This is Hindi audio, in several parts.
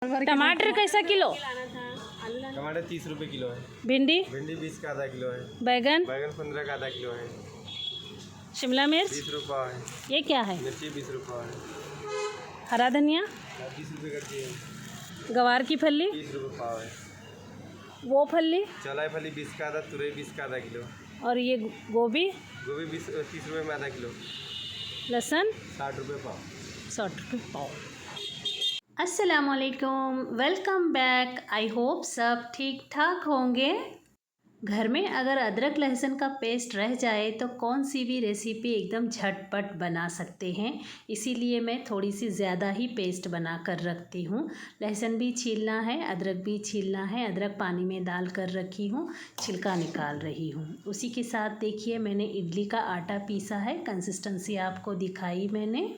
टमाटर कैसा किलो? टमाटर 30 रुपये किलो है। भिंडी? भिंडी 20 का आधा किलो है। बैगन? बैगन 15 का आधा किलो है। शिमला मिर्च? 20 रुपये है। ये क्या है? मिर्ची 20 रुपये है। हरा धनिया? 20 रुपये करती है। गवार की फली? 30 रुपये पाव है। वो फली? चौलाई फली 20 का आधा, तुरई 20 का आधा किलो। और ये गोभी? गोभी 30 रुपये में आधा किलो। लहसुन? 60 रुपये पाव। 60 रुपये पाव। अस्सलामुअलैकुम, वेलकम बैक। आई होप सब ठीक ठाक होंगे। घर में अगर अदरक लहसुन का पेस्ट रह जाए तो कौन सी भी रेसिपी एकदम झटपट बना सकते हैं। इसीलिए मैं थोड़ी सी ज़्यादा ही पेस्ट बना कर रखती हूँ। लहसुन भी छीलना है, अदरक भी छीलना है। अदरक पानी में डाल कर रखी हूँ, छिलका निकाल रही हूँ। उसी के साथ देखिए मैंने इडली का आटा पीसा है। कंसिस्टेंसी आपको दिखाई मैंने।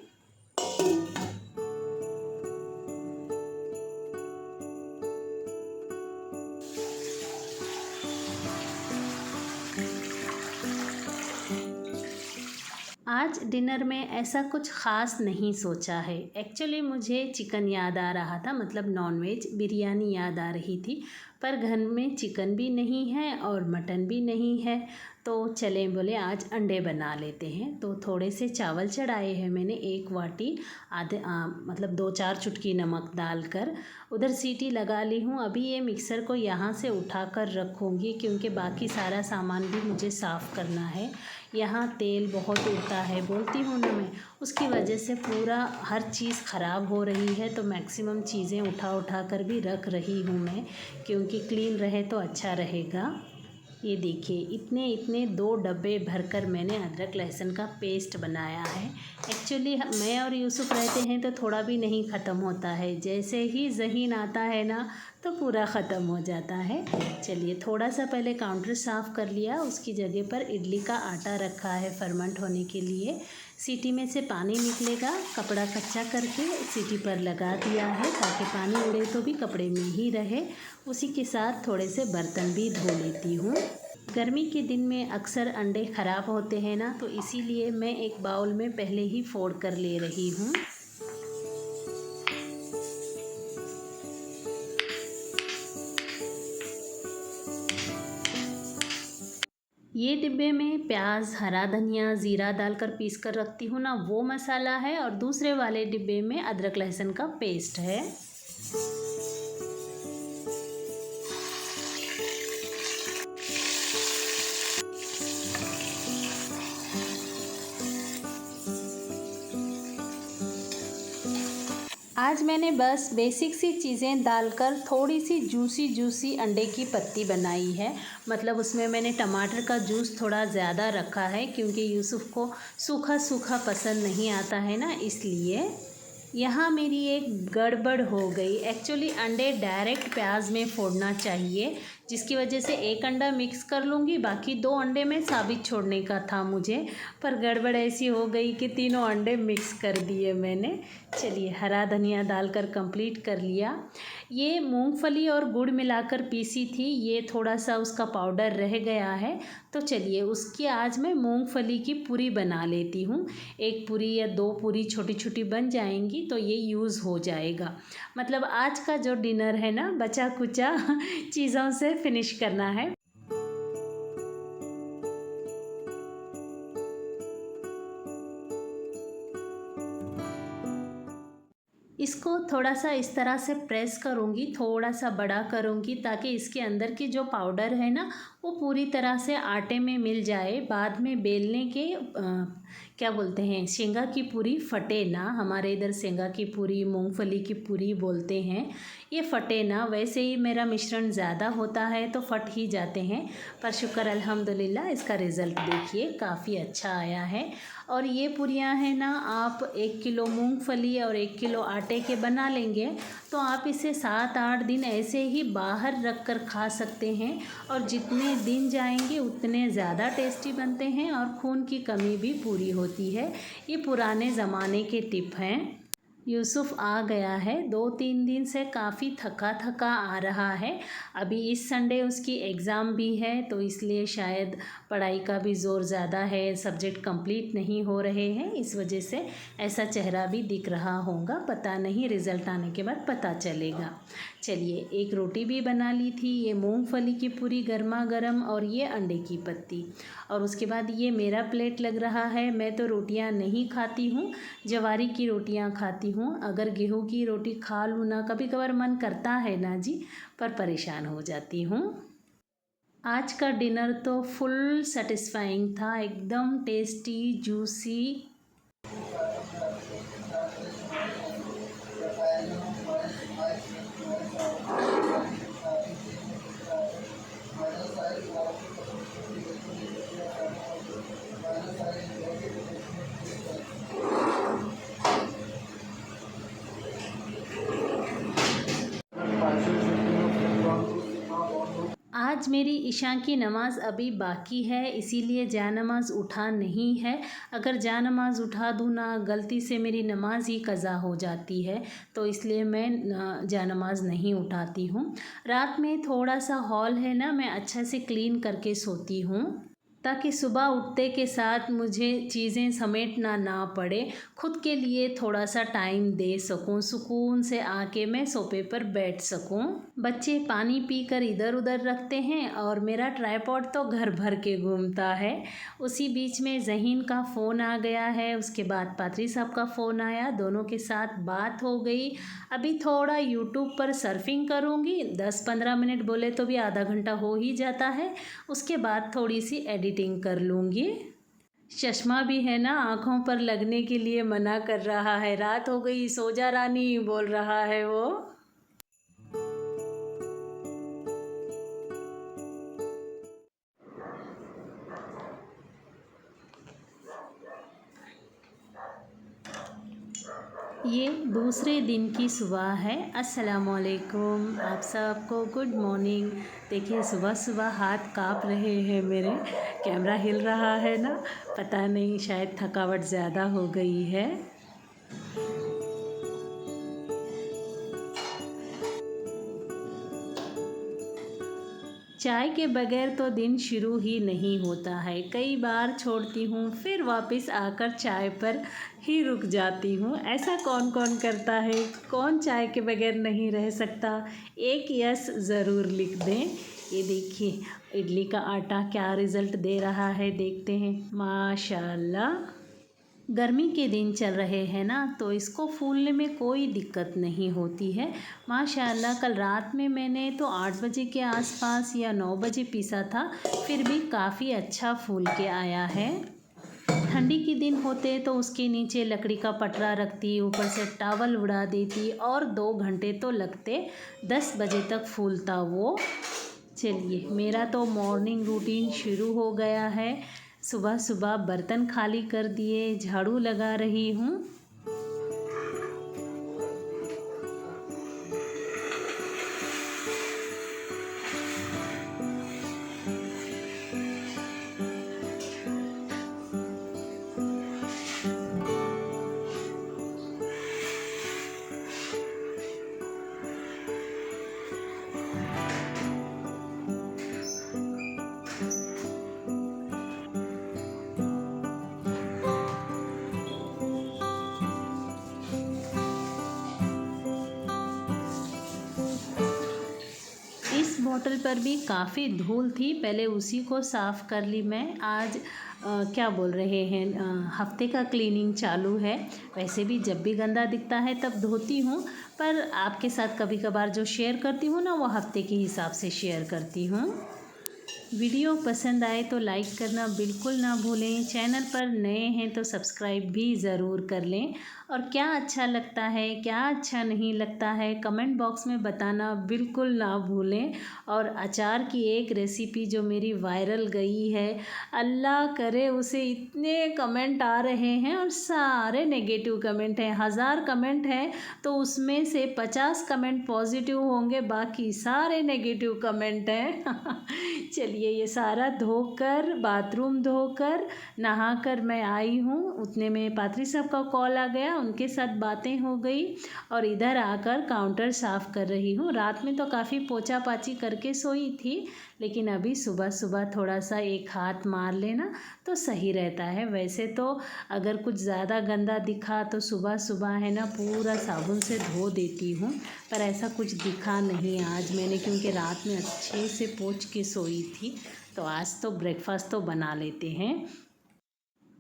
आज डिनर में ऐसा कुछ ख़ास नहीं सोचा है। एक्चुअली मुझे चिकन याद आ रहा था, मतलब नॉनवेज बिरयानी याद आ रही थी, पर घर में चिकन भी नहीं है और मटन भी नहीं है। तो चलें बोले आज अंडे बना लेते हैं। तो थोड़े से चावल चढ़ाए हैं मैंने, 1 वाटी मतलब 2-4 चुटकी नमक डालकर। उधर सीटी लगा ली हूँ। अभी ये मिक्सर को यहाँ से उठा कर रखूँगी क्योंकि बाकी सारा सामान भी मुझे साफ़ करना है। यहाँ तेल बहुत उड़ता है, बोलती हूँ ना मैं, उसकी वजह से पूरा हर चीज़ ख़राब हो रही है। तो मैक्सिमम चीज़ें उठा कर भी रख रही हूँ मैं, क्योंकि क्लीन रहे तो अच्छा रहेगा। ये देखिए इतने 2 डब्बे भरकर मैंने अदरक लहसुन का पेस्ट बनाया है। एक्चुअली मैं और यूसुफ रहते हैं तो थोड़ा भी नहीं ख़त्म होता है, जैसे ही ज़हीन आता है ना तो पूरा ख़त्म हो जाता है। चलिए थोड़ा सा पहले काउंटर साफ़ कर लिया, उसकी जगह पर इडली का आटा रखा है फर्मेंट होने के लिए। सीटी में से पानी निकलेगा, कपड़ा कच्चा करके सीटी पर लगा दिया है ताकि पानी उड़े तो भी कपड़े में ही रहे। उसी के साथ थोड़े से बर्तन भी धो लेती हूँ। गर्मी के दिन में अक्सर अंडे ख़राब होते हैं ना, तो इसीलिए मैं एक बाउल में पहले ही फोड़ कर ले रही हूँ। ये डिब्बे में प्याज, हरा धनिया, ज़ीरा डालकर पीस कर रखती हूँ ना, वो मसाला है। और दूसरे वाले डिब्बे में अदरक लहसुन का पेस्ट है। आज मैंने बस बेसिक सी चीज़ें डालकर थोड़ी सी जूसी अंडे की पत्ती बनाई है। मतलब उसमें मैंने टमाटर का जूस थोड़ा ज़्यादा रखा है क्योंकि यूसुफ को सूखा पसंद नहीं आता है ना, इसलिए। यहाँ मेरी एक गड़बड़ हो गई। एक्चुअली अंडे डायरेक्ट प्याज में फोड़ना चाहिए, जिसकी वजह से 1 अंडा मिक्स कर लूँगी, बाकी 2 अंडे में साबित छोड़ने का था मुझे, पर गड़बड़ ऐसी हो गई कि तीनों अंडे मिक्स कर दिए मैंने। चलिए हरा धनिया डालकर कंप्लीट कर लिया। ये मूंगफली और गुड़ मिलाकर पीसी थी, ये थोड़ा सा उसका पाउडर रह गया है। तो चलिए उसकी आज मैं मूंगफली की पूरी बना लेती हूँ। 1 पूरी या 2 पूरी छोटी छोटी बन जाएंगी तो ये यूज़ हो जाएगा। मतलब आज का जो डिनर है ना, बचा कुचा चीज़ों से फिनिश करना है। इसको थोड़ा सा इस तरह से प्रेस करूँगी, थोड़ा सा बड़ा करूँगी ताकि इसके अंदर की जो पाउडर है ना वो पूरी तरह से आटे में मिल जाए। बाद में बेलने के क्या बोलते हैं, शेंगा की पूरी फटे ना। हमारे इधर शेंगा की पूरी, मूंगफली की पूरी बोलते हैं, ये फटे ना। वैसे ही मेरा मिश्रण ज़्यादा होता है तो फट ही जाते हैं, पर शुक्र अल्हम्दुलिल्लाह इसका रिज़ल्ट देखिए काफ़ी अच्छा आया है। और ये पूरियाँ हैं ना, आप 1 किलो मूंगफली और 1 किलो आटे के बना लेंगे तो आप इसे 7-8 दिन ऐसे ही बाहर रख कर खा सकते हैं। और जितने दिन जाएंगे उतने ज़्यादा टेस्टी बनते हैं और खून की कमी भी पूरी होती है। ये पुराने ज़माने के टिप हैं। यूसुफ आ गया है। 2-3 दिन से काफ़ी थका थका आ रहा है। अभी इस संडे उसकी एग्ज़ाम भी है तो इसलिए शायद पढ़ाई का भी ज़ोर ज़्यादा है, सब्जेक्ट कंप्लीट नहीं हो रहे हैं, इस वजह से ऐसा चेहरा भी दिख रहा होगा। पता नहीं, रिज़ल्ट आने के बाद पता चलेगा। चलिए, एक रोटी भी बना ली थी, ये मूंगफली की पूरी गर्मा गर्म और ये अंडे की पत्ती। और उसके बाद ये मेरा प्लेट लग रहा है। मैं तो रोटियां नहीं खाती हूँ, जवारी की रोटियां खाती हूँ। अगर गेहूं की रोटी खा लूँ ना, कभी कभार मन करता है ना जी, पर परेशान हो जाती हूँ। आज का डिनर तो फुल सेटिस्फाइंग था, एकदम टेस्टी जूसी। आज मेरी ईशा की नमाज़ अभी बाकी है, इसीलिए जानमाज़ उठा नहीं है। अगर जानमाज़ उठा दूँ ना, गलती से मेरी नमाज ही कज़ा हो जाती है, तो इसलिए मैं जानमाज़ नहीं उठाती हूँ। रात में थोड़ा सा हॉल है ना, मैं अच्छे से क्लीन करके सोती हूँ ताकि सुबह उठते के साथ मुझे चीज़ें समेटना ना पड़े, खुद के लिए थोड़ा सा टाइम दे सकूं, सुकून से आके मैं सोफे पर बैठ सकूं। बच्चे पानी पीकर इधर उधर रखते हैं और मेरा ट्राइपॉड तो घर भर के घूमता है। उसी बीच में ज़हीन का फ़ोन आ गया है, उसके बाद पात्री साहब का फ़ोन आया, दोनों के साथ बात हो गई। अभी थोड़ा यूट्यूब पर सर्फिंग करूँगी, 10-15 मिनट बोले तो भी आधा घंटा हो ही जाता है। उसके बाद थोड़ी सी एडिटिंग कर लूँगी। चश्मा भी है ना, आँखों पर लगने के लिए मना कर रहा है। रात हो गई, सो जा रानी बोल रहा है वो। ये दूसरे दिन की सुबह है। अस्सलामुअलैकुम, आप सबको गुड मॉर्निंग। देखिए, सुबह सुबह हाथ काँप रहे हैं मेरे, कैमरा हिल रहा है ना, पता नहीं, शायद थकावट ज़्यादा हो गई है। चाय के बगैर तो दिन शुरू ही नहीं होता है। कई बार छोड़ती हूँ, फिर वापस आकर चाय पर ही रुक जाती हूँ। ऐसा कौन कौन करता है? कौन चाय के बगैर नहीं रह सकता? एक यस ज़रूर लिख दें। ये देखिए, इडली का आटा क्या रिज़ल्ट दे रहा है, देखते हैं। माशाल्लाह, गर्मी के दिन चल रहे हैं ना, तो इसको फूलने में कोई दिक्कत नहीं होती है। माशाल्लाह, कल रात में मैंने तो 8 बजे के आसपास या 9 बजे पीसा था, फिर भी काफ़ी अच्छा फूल के आया है। ठंडी के दिन होते तो उसके नीचे लकड़ी का पटरा रखती, ऊपर से टॉवल उड़ा देती और 2 घंटे तो लगते, 10 बजे तक फूलता वो। चलिए, मेरा तो मॉर्निंग रूटीन शुरू हो गया है। सुबह सुबह बर्तन खाली कर दिए, झाड़ू लगा रही हूँ। बॉटल पर भी काफ़ी धूल थी, पहले उसी को साफ़ कर ली मैं। आज क्या बोल रहे हैं, हफ्ते का क्लीनिंग चालू है। वैसे भी जब भी गंदा दिखता है तब धोती हूँ, पर आपके साथ कभी कभार जो शेयर करती हूँ ना, वो हफ्ते के हिसाब से शेयर करती हूँ। वीडियो पसंद आए तो लाइक करना बिल्कुल ना भूलें। चैनल पर नए हैं तो सब्सक्राइब भी ज़रूर कर लें। और क्या अच्छा लगता है, क्या अच्छा नहीं लगता है, कमेंट बॉक्स में बताना बिल्कुल ना भूलें। और अचार की एक रेसिपी जो मेरी वायरल गई है, अल्लाह करे उसे इतने कमेंट आ रहे हैं और सारे नेगेटिव कमेंट हैं। 1000 कमेंट हैं तो उसमें से 50 कमेंट पॉजिटिव होंगे, बाकी सारे नेगेटिव कमेंट हैं। चलिए ये सारा धोकर बाथरूम धोकर नहाकर मैं आई हूँ, उतने में पात्री साहब का कॉल आ गया, उनके साथ बातें हो गई और इधर आकर काउंटर साफ़ कर रही हूँ। रात में तो काफ़ी पोछा पाछी करके सोई थी, लेकिन अभी सुबह सुबह थोड़ा सा एक हाथ मार लेना तो सही रहता है। वैसे तो अगर कुछ ज़्यादा गंदा दिखा तो सुबह सुबह है ना पूरा साबुन से धो देती हूँ, पर ऐसा कुछ दिखा नहीं आज मैंने, क्योंकि रात में अच्छे से पोंछ के सोई थी। तो आज तो ब्रेकफास्ट तो बना लेते हैं।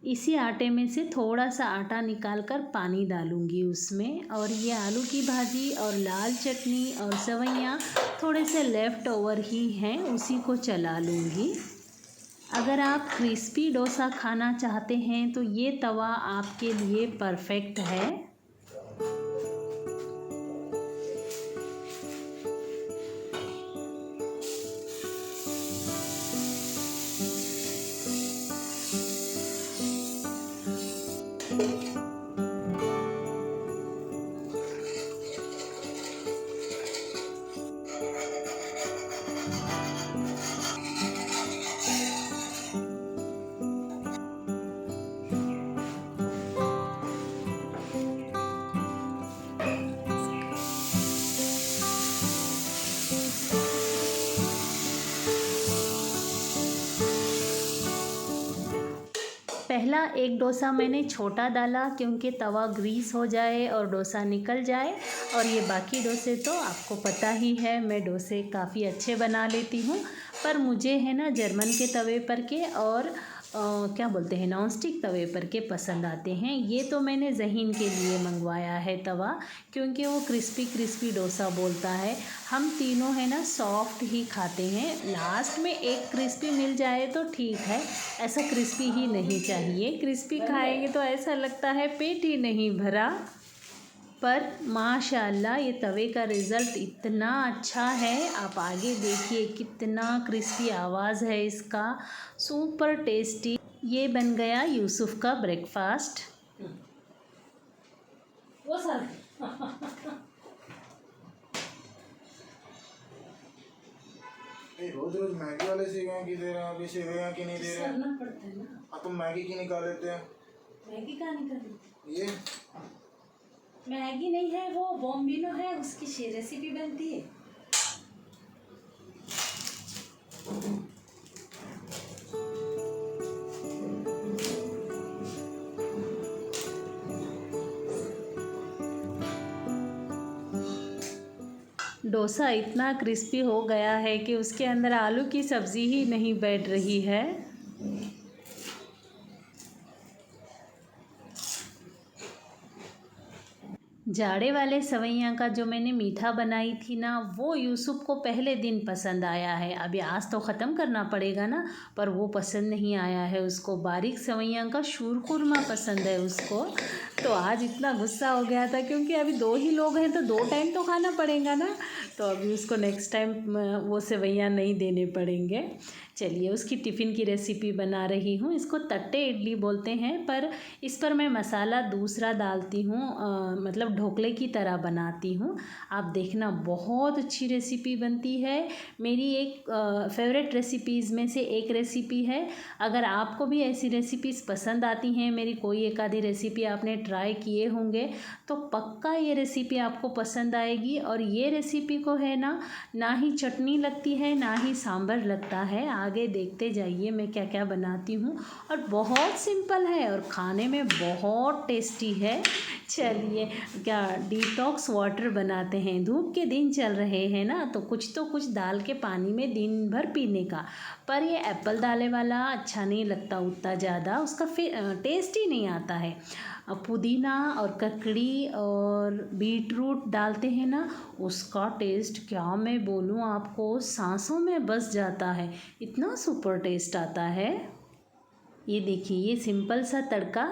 इसी आटे में से थोड़ा सा आटा निकाल कर पानी डालूंगी उसमें, और ये आलू की भाजी और लाल चटनी और सेवइयाँ थोड़े से लेफ़्ट ओवर ही हैं, उसी को चला लूँगी। अगर आप क्रिस्पी डोसा खाना चाहते हैं तो ये तवा आपके लिए परफेक्ट है। पहला एक डोसा मैंने छोटा डाला क्योंकि तवा ग्रीस हो जाए और डोसा निकल जाए, और ये बाकी डोसे तो आपको पता ही है मैं डोसे काफ़ी अच्छे बना लेती हूँ, पर मुझे है ना जर्मन के तवे पर के और क्या बोलते हैं नॉन स्टिक तवे पर के पसंद आते हैं। ये तो मैंने ज़हीन के लिए मंगवाया है तवा, क्योंकि वो क्रिस्पी क्रिस्पी डोसा बोलता है। हम तीनों है ना सॉफ्ट ही खाते हैं, लास्ट में एक क्रिस्पी मिल जाए तो ठीक है, ऐसा क्रिस्पी ही नहीं चाहिए। क्रिस्पी खाएंगे तो ऐसा लगता है पेट ही नहीं भरा। पर माशाल्लाह ये तवे का रिज़ल्ट इतना अच्छा है, आप आगे देखिए कितना क्रिस्पी आवाज़ है इसका, सुपर टेस्टी। ये बन गया यूसुफ का ब्रेकफास्ट। वो सर रोज रोज मैगी वाले सेवइयाँ की दे रहे हैं, अभी सेवइयाँ की नहीं दे रहे हैं। करना पड़ता है ना, अब तो मैगी की निकाल लेते हैं। मैगी का निकल, ये मैगी नहीं है वो बॉम्बिनो है, उसकी रेसिपी बनती है। डोसा इतना क्रिस्पी हो गया है कि उसके अंदर आलू की सब्ज़ी ही नहीं बैठ रही है। जाड़े वाले सेवइयाँ का जो मैंने मीठा बनाई थी ना, वो यूसुफ को पहले दिन पसंद आया है। अभी आज तो ख़त्म करना पड़ेगा ना, पर वो पसंद नहीं आया है उसको। बारीक सेवइयाँ का शीरकुरमा पसंद है उसको। तो आज इतना गुस्सा हो गया था, क्योंकि अभी 2 ही लोग हैं तो 2 टाइम तो खाना पड़ेगा ना, तो अभी उसको नेक्स्ट टाइम वो सेवइयाँ नहीं देने पड़ेंगे। चलिए उसकी टिफ़िन की रेसिपी बना रही हूँ। इसको तट्टे इडली बोलते हैं, पर इस पर मैं मसाला दूसरा डालती हूँ, मतलब ढोकले की तरह बनाती हूँ। आप देखना बहुत अच्छी रेसिपी बनती है। मेरी एक फेवरेट रेसिपीज़ में से एक रेसिपी है। अगर आपको भी ऐसी रेसिपीज़ पसंद आती हैं, मेरी कोई एक आधी रेसिपी आपने ट्राई किए होंगे, तो पक्का ये रेसिपी आपको पसंद आएगी। और ये रेसिपी को है ना ही चटनी लगती है ना ही सांभर लगता है। आगे देखते जाइए मैं क्या क्या बनाती हूँ, और बहुत सिंपल है और खाने में बहुत टेस्टी है। चलिए क्या डिटॉक्स वाटर बनाते हैं। धूप के दिन चल रहे हैं ना, तो कुछ डाल के पानी में दिन भर पीने का। पर ये एप्पल डाले वाला अच्छा नहीं लगता उतना ज़्यादा, उसका टेस्ट ही नहीं आता है। पुदीना और ककड़ी और बीटरूट डालते हैं ना, उसका टेस्ट क्या मैं बोलूँ आपको, सांसों में बस जाता है, इतना सुपर टेस्ट आता है। ये देखिए ये सिंपल सा तड़का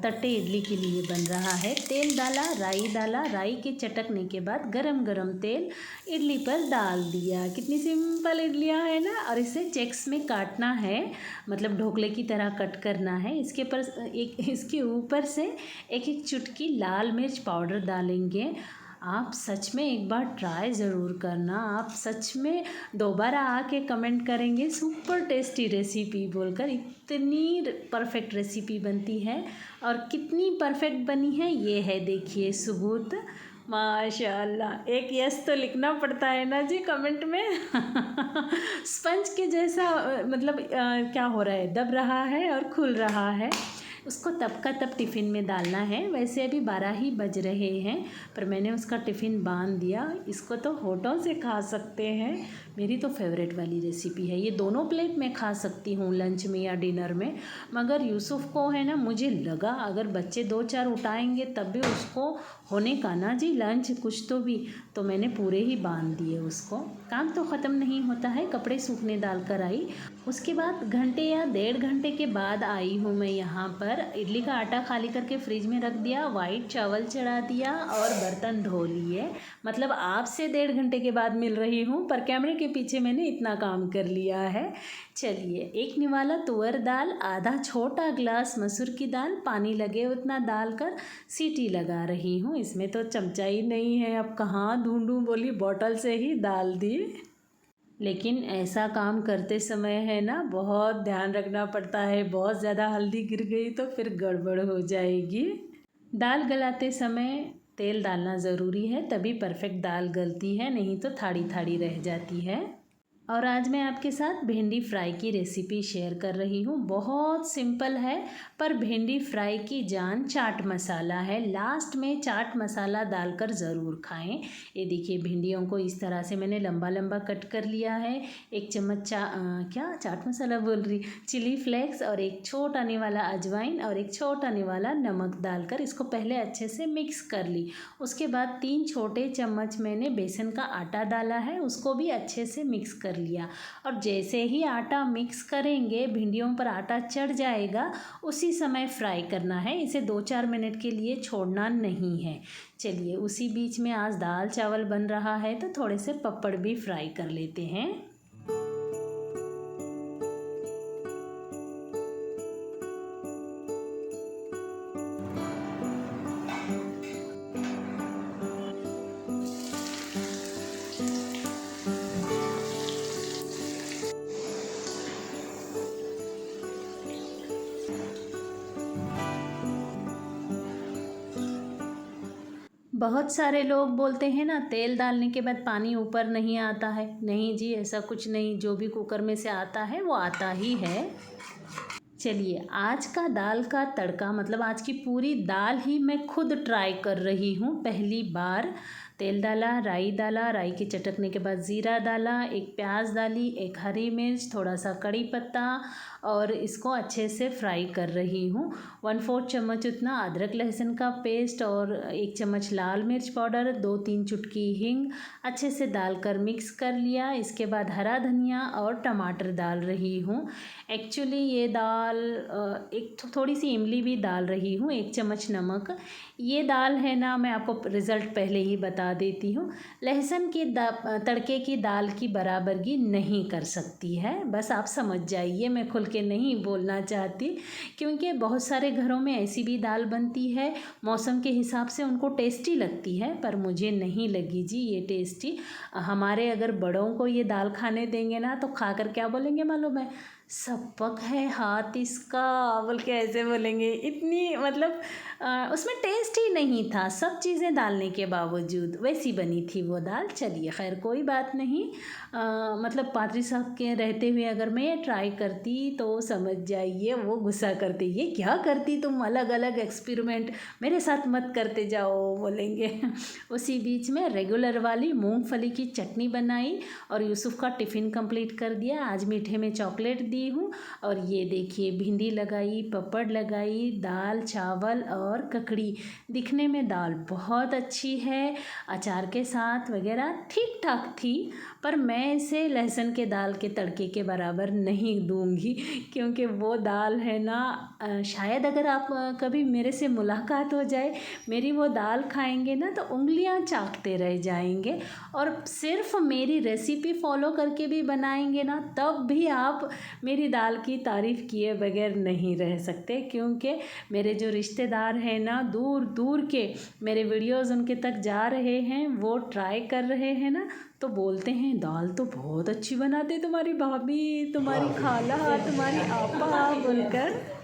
तट्टे इडली के लिए बन रहा है। तेल डाला, राई के चटकने के बाद गरम गरम तेल इडली पर डाल दिया। कितनी सिंपल इडलियाँ हैं ना। और इसे चेक्स में काटना है, मतलब ढोकले की तरह कट करना है। इसके ऊपर से एक एक चुटकी लाल मिर्च पाउडर डालेंगे। आप सच में एक बार ट्राई ज़रूर करना। आप सच में दोबारा आके कमेंट करेंगे सुपर टेस्टी रेसिपी बोलकर। इतनी परफेक्ट रेसिपी बनती है और कितनी परफेक्ट बनी है ये है देखिए सबूत। माशाल्लाह, एक यस तो लिखना पड़ता है ना जी कमेंट में। स्पंज के जैसा मतलब क्या हो रहा है, दब रहा है और खुल रहा है। उसको तब का तब टिफ़िन में डालना है। वैसे अभी 12 ही बज रहे हैं पर मैंने उसका टिफ़िन बांध दिया। इसको तो होठों से खा सकते हैं। मेरी तो फेवरेट वाली रेसिपी है ये। दोनों प्लेट में खा सकती हूँ, लंच में या डिनर में। मगर यूसुफ को है ना, मुझे लगा अगर बच्चे 2-4 उठाएंगे तब भी उसको होने का ना जी लंच कुछ तो भी, तो मैंने पूरे ही बांध दिए उसको। काम तो ख़त्म नहीं होता है। कपड़े सूखने डाल कर आई, उसके बाद घंटे या 1.5 घंटे के बाद आई हूँ मैं यहाँ पर। इडली का आटा खाली करके फ्रिज में रख दिया, वाइट चावल चढ़ा दिया और बर्तन धो लिए। मतलब आपसे 1.5 घंटे के बाद मिल रही हूँ पर कैमरे के पीछे मैंने इतना काम कर लिया है। चलिए, 1 निवाला तुअर दाल, आधा छोटा ग्लास मसूर की दाल, पानी लगे उतना डालकर सीटी लगा रही हूँ। इसमें तो चमचा ही नहीं है, अब कहाँ ढूंढूं, बोली बॉटल से ही डाल दी। लेकिन ऐसा काम करते समय है ना बहुत ध्यान रखना पड़ता है। बहुत ज़्यादा हल्दी गिर गई तो फिर गड़बड़ हो जाएगी। दाल गलाते समय तेल डालना ज़रूरी है, तभी परफेक्ट दाल गलती है, नहीं तो थाड़ी थाड़ी रह जाती है। और आज मैं आपके साथ भिंडी फ्राई की रेसिपी शेयर कर रही हूँ। बहुत सिंपल है पर भिंडी फ्राई की जान चाट मसाला है। लास्ट में चाट मसाला डालकर ज़रूर खाएं। ये देखिए, भिंडियों को इस तरह से मैंने लंबा लंबा कट कर लिया है। 1 चम्मच चाट मसाला बोल रही, चिली फ्लेक्स और 1 छोटा निवाला अजवाइन और 1 छोटा निवाला नमक डालकर इसको पहले अच्छे से मिक्स कर ली। उसके बाद 3 छोटे चम्मच मैंने बेसन का आटा डाला है, उसको भी अच्छे से मिक्स कर लिया। और जैसे ही आटा मिक्स करेंगे भिंडियों पर आटा चढ़ जाएगा, उसी समय फ्राई करना है। इसे 2-4 मिनट के लिए छोड़ना नहीं है। चलिए, उसी बीच में आज दाल चावल बन रहा है तो थोड़े से पपड़ भी फ्राई कर लेते हैं। बहुत सारे लोग बोलते हैं ना तेल डालने के बाद पानी ऊपर नहीं आता है। नहीं जी, ऐसा कुछ नहीं। जो भी कुकर में से आता है वो आता ही है। चलिए, आज का दाल का तड़का मतलब आज की पूरी दाल ही मैं खुद ट्राई कर रही हूँ पहली बार। तेल डाला, राई डाला, राई के चटकने के बाद ज़ीरा डाला, 1 प्याज डाली, 1 हरी मिर्च, थोड़ा सा कड़ी पत्ता और इसको अच्छे से फ्राई कर रही हूँ। 1/4 चम्मच उतना अदरक लहसुन का पेस्ट और 1 चम्मच लाल मिर्च पाउडर, 2-3 चुटकी हींग अच्छे से डालकर मिक्स कर लिया। इसके बाद हरा धनिया और टमाटर डाल रही हूँ। एक्चुअली ये दाल एक थोड़ी सी इमली भी डाल रही हूँ, 1 चम्मच नमक। ये दाल है ना, मैं आपको रिज़ल्ट पहले ही बता देती हूँ, लहसुन के तड़के की दाल की बराबरी नहीं कर सकती है। बस आप समझ जाइए, मैं खुल के नहीं बोलना चाहती क्योंकि बहुत सारे घरों में ऐसी भी दाल बनती है, मौसम के हिसाब से उनको टेस्टी लगती है, पर मुझे नहीं लगी जी ये टेस्टी। हमारे अगर बड़ों को ये दाल खाने देंगे ना तो खाकर क्या बोलेंगे मालूम है, सपक है हाथ इसका, बोल के ऐसे बोलेंगे। इतनी मतलब उसमें टेस्ट ही नहीं था, सब चीज़ें डालने के बावजूद वैसी बनी थी वो दाल। चलिए खैर कोई बात नहीं। मतलब पादरी साहब के रहते हुए अगर मैं ये ट्राई करती तो समझ जाइए वो गुस्सा करते, ये क्या करती तुम, अलग अलग एक्सपेरिमेंट मेरे साथ मत करते जाओ बोलेंगे। उसी बीच में रेगुलर वाली मूंगफली की चटनी बनाई और यूसुफ का टिफ़िन कंप्लीट कर दिया। आज मीठे में चॉकलेट दी हूँ। और ये देखिए, भिंडी लगाई, पपड़ लगाई, दाल चावल और ककड़ी। दिखने में दाल बहुत अच्छी है, अचार के साथ वगैरह ठीक ठाक थी, पर मैं इसे लहसुन के दाल के तड़के के बराबर नहीं दूंगी क्योंकि वो दाल है ना, शायद अगर आप कभी मेरे से मुलाकात हो जाए, मेरी वो दाल खाएंगे ना तो उंगलियां चाटते रह जाएंगे। और सिर्फ मेरी रेसिपी फॉलो करके भी बनाएंगे ना तब भी आप मेरी दाल की तारीफ़ किए बगैर नहीं रह सकते, क्योंकि मेरे जो रिश्तेदार हैं ना, दूर दूर के मेरे वीडियोज़ उनके तक जा रहे हैं, वो ट्राई कर रहे हैं ना, तो बोलते हैं दाल तो बहुत अच्छी बनाते तुम्हारी भाभी, तुम्हारी खाला, तुम्हारी आपा बोलकर।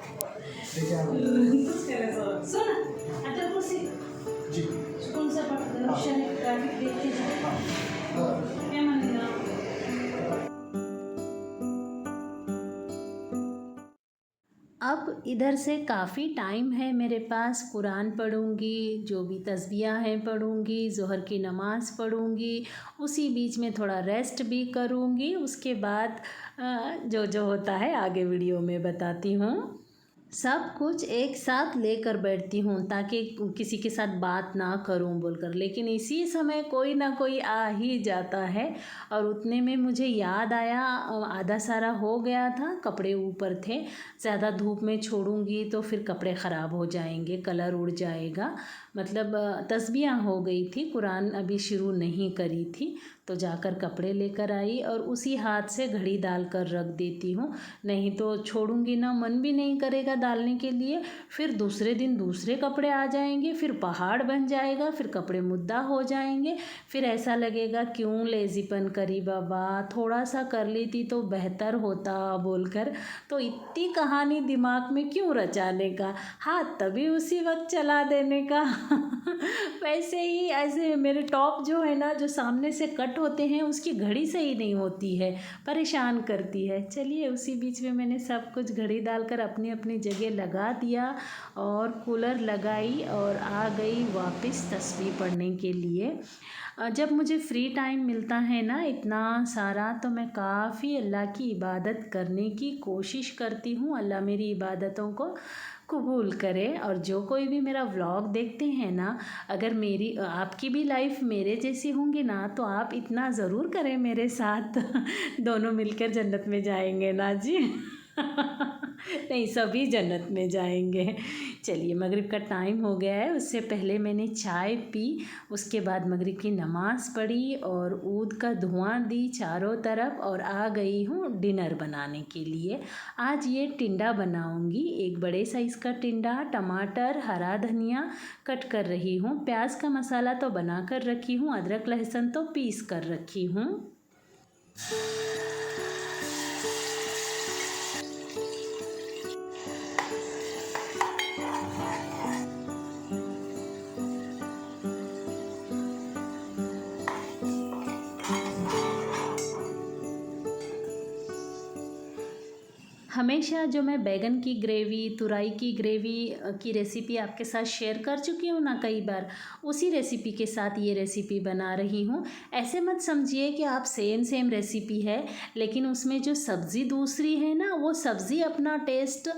अब इधर से काफ़ी टाइम है मेरे पास, कुरान पढ़ूँगी, जो भी तस्बीहां हैं पढ़ूँगी, ज़ोहर की नमाज़ पढ़ूँगी, उसी बीच में थोड़ा रेस्ट भी करूँगी। उसके बाद जो जो होता है आगे वीडियो में बताती हूँ। सब कुछ एक साथ लेकर बैठती हूँ ताकि किसी के साथ बात ना करूँ बोलकर, लेकिन इसी समय कोई ना कोई आ ही जाता है। और उतने में मुझे याद आया, आधा सारा हो गया था, कपड़े ऊपर थे, ज़्यादा धूप में छोड़ूंगी तो फिर कपड़े ख़राब हो जाएंगे, कलर उड़ जाएगा। मतलब तस्बीहां हो गई थी, कुरान अभी शुरू नहीं करी थी, तो जाकर कपड़े लेकर आई और उसी हाथ से घड़ी डाल कर रख देती हूँ। नहीं तो छोड़ूंगी ना, मन भी नहीं करेगा डालने के लिए, फिर दूसरे दिन दूसरे कपड़े आ जाएंगे, फिर पहाड़ बन जाएगा, फिर कपड़े मुद्दा हो जाएंगे, फिर ऐसा लगेगा क्यों लेज़ीपन करी बाबा, थोड़ा सा कर लेती तो बेहतर होता बोलकर। तो इतनी कहानी दिमाग में क्यों रचाने का, हाथ तभी उसी वक्त चला देने का। वैसे ही ऐसे मेरे टॉप जो है ना, जो सामने से कट होते हैं, उसकी घड़ी सही नहीं होती है, परेशान करती है। चलिए उसी बीच में मैंने सब कुछ घड़ी डालकर अपनी अपनी जगह लगा दिया और कूलर लगाई और आ गई वापस तस्बीह पढ़ने के लिए। जब मुझे फ्री टाइम मिलता है ना इतना सारा, तो मैं काफ़ी अल्लाह की इबादत करने की कोशिश करती हूँ। अल्लाह मेरी इबादतों को कबूल करे। और जो कोई भी मेरा व्लॉग देखते हैं ना, अगर मेरी आपकी भी लाइफ मेरे जैसी होंगी ना, तो आप इतना ज़रूर करें मेरे साथ। दोनों मिलकर जन्नत में जाएंगे ना जी। नहीं, सभी जन्नत में जाएंगे। चलिए मगरिब का टाइम हो गया है, उससे पहले मैंने चाय पी, उसके बाद मगरिब की नमाज़ पढ़ी और ऊद का धुआं दी चारों तरफ, और आ गई हूँ डिनर बनाने के लिए। आज ये टिंडा बनाऊंगी, एक बड़े साइज़ का टिंडा, टमाटर, हरा धनिया कट कर रही हूँ, प्याज का मसाला तो बना कर रखी हूँ, अदरक लहसुन तो पीस कर रखी हूँ। हमेशा जो मैं बैगन की ग्रेवी, तुरई की ग्रेवी की रेसिपी आपके साथ शेयर कर चुकी हूँ ना कई बार, उसी रेसिपी के साथ ये रेसिपी बना रही हूँ। ऐसे मत समझिए कि आप सेम रेसिपी है, लेकिन उसमें जो सब्ज़ी दूसरी है ना, वो सब्ज़ी अपना टेस्ट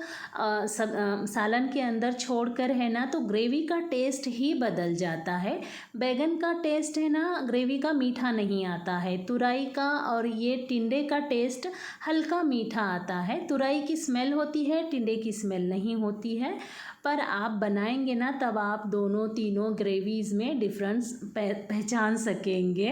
सालन के अंदर छोड़कर है ना, तो ग्रेवी का टेस्ट ही बदल जाता है। बैगन का टेस्ट है ना, ग्रेवी का मीठा नहीं आता है, तुरई का और ये टिंडे का टेस्ट हल्का मीठा आता है। तुरई की स्मेल होती है, टिंडे की स्मेल नहीं होती है। पर आप बनाएंगे ना, तब आप दोनों तीनों ग्रेवीज़ में डिफरेंस पहचान सकेंगे।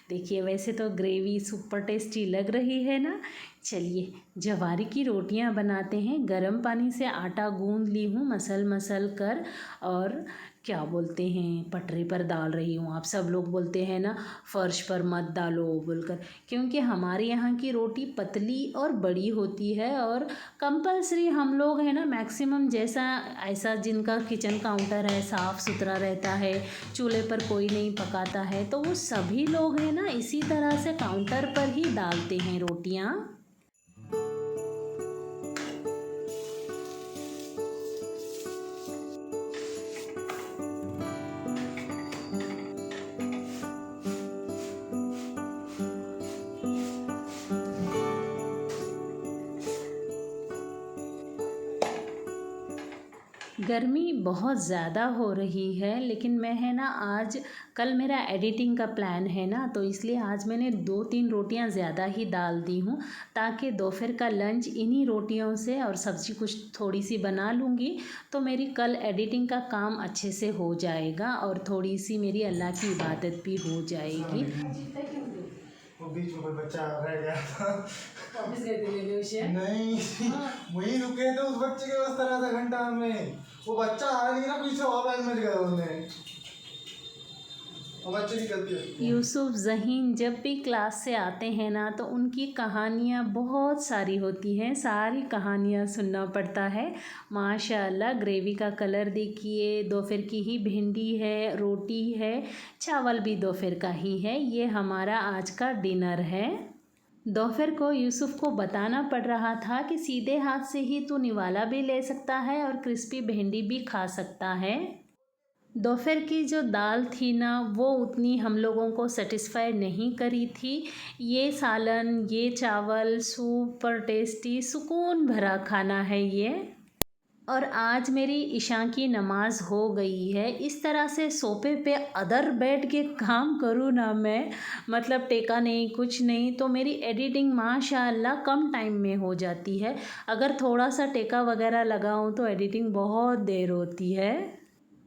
देखिए वैसे तो ग्रेवी सुपर टेस्टी लग रही है ना। चलिए जवारी की रोटियां बनाते हैं। गर्म पानी से आटा गूंद ली हूँ मसल कर, और क्या बोलते हैं, पटरी पर डाल रही हूँ। आप सब लोग बोलते हैं ना फर्श पर मत डालो बोलकर, क्योंकि हमारे यहाँ की रोटी पतली और बड़ी होती है, और कंपलसरी हम लोग है ना मैक्सिमम, जैसा ऐसा जिनका किचन काउंटर है साफ़ सुथरा रहता है, चूल्हे पर कोई नहीं पकाता है, तो वो सभी लोग हैं ना इसी तरह से काउंटर पर ही डालते हैं रोटियाँ। गर्मी बहुत ज़्यादा हो रही है, लेकिन मैं है ना आज कल मेरा एडिटिंग का प्लान है ना, तो इसलिए आज मैंने 2-3 रोटियां ज़्यादा ही डाल दी हूँ, ताकि दोपहर का लंच इन्हीं रोटियों से, और सब्ज़ी कुछ थोड़ी सी बना लूँगी, तो मेरी कल एडिटिंग का काम अच्छे से हो जाएगा और थोड़ी सी मेरी अल्लाह की इबादत भी हो जाएगी। बीच में कोई बच्चा रह गया था। वापस गए थे लेने उसे? नहीं, वही रुके थे उस बच्चे के वास्ते आधा घंटा में। वो बच्चा आ नहीं ना, पीछे और में गए उन्हें। और बच्चे की गलती है। यूसुफ ज़हीन जब भी क्लास से आते हैं ना तो उनकी कहानियाँ बहुत सारी होती हैं, सारी कहानियाँ सुनना पड़ता है। माशाल्लाह ग्रेवी का कलर देखिए, दोपहर की ही भिंडी है, रोटी है, चावल भी दोपहर का ही है। ये हमारा आज का डिनर है। दोपहर को यूसुफ को बताना पड़ रहा था कि सीधे हाथ से ही तू निवाला भी ले सकता है और क्रिस्पी भिंडी भी खा सकता है। दोपहर की जो दाल थी ना वो उतनी हम लोगों को सेटिस्फाई नहीं करी थी। ये सालन, ये चावल, सुपर टेस्टी, सुकून भरा खाना है ये। और आज मेरी इशा की नमाज़ हो गई है। इस तरह से सोफे पे अदर बैठ के काम करूँ ना मैं, मतलब टेका नहीं कुछ नहीं, तो मेरी एडिटिंग माशाल्लाह कम टाइम में हो जाती है। अगर थोड़ा सा टेका वगैरह लगाऊँ तो एडिटिंग बहुत देर होती है।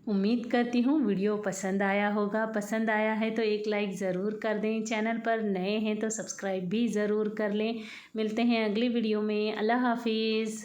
उम्मीद करती हूँ वीडियो पसंद आया होगा। पसंद आया है तो एक लाइक ज़रूर कर दें। चैनल पर नए हैं तो सब्सक्राइब भी ज़रूर कर लें। मिलते हैं अगली वीडियो में। अल्लाह हाफिज़।